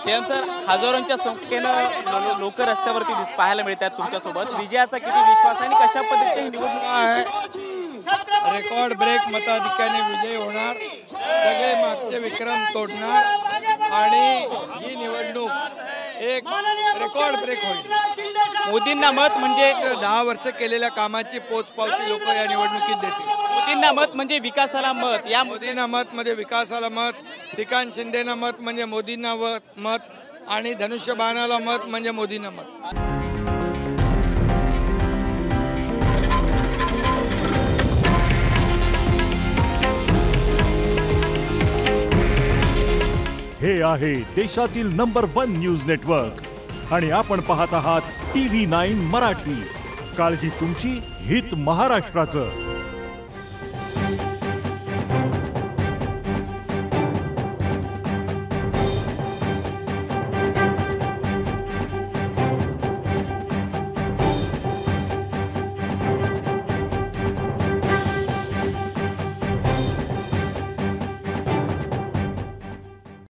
CM sir, हजारोंच्या संख्येनं लोक रस्त्यावरती पाहायला मिळतात तुमच्यासोबत. विजयाचा किती विश्वास आहे आणि कशा पद्धतीची निवडणूक आहे? रेकॉर्ड ब्रेक मताधिक्याने विजय होणार, सगळे मागचे विक्रम तोडणार आणि ही निवडणूक एक रेकॉर्ड ब्रेक होईल. मोदींना मत म्हणजे 10 वर्ष केलेल्या कामाची पोचपावती लोक या निवडणुकीत देतील. मोदींना मत म्हणजे विकासाला मत. या मोदींना मत म्हणजे विकासाला मत, श्रीकांत शिंदेना मत म्हणजे मोदींना मत आणि धनुष्यबाणाला मत म्हणजे मोदींना मत. हे आहे देशातील नंबर 1 न्यूज नेटवर्क आणि आपण पाहत आहात TV9 मराठी. काळजी तुमची, हित महाराष्ट्राचं.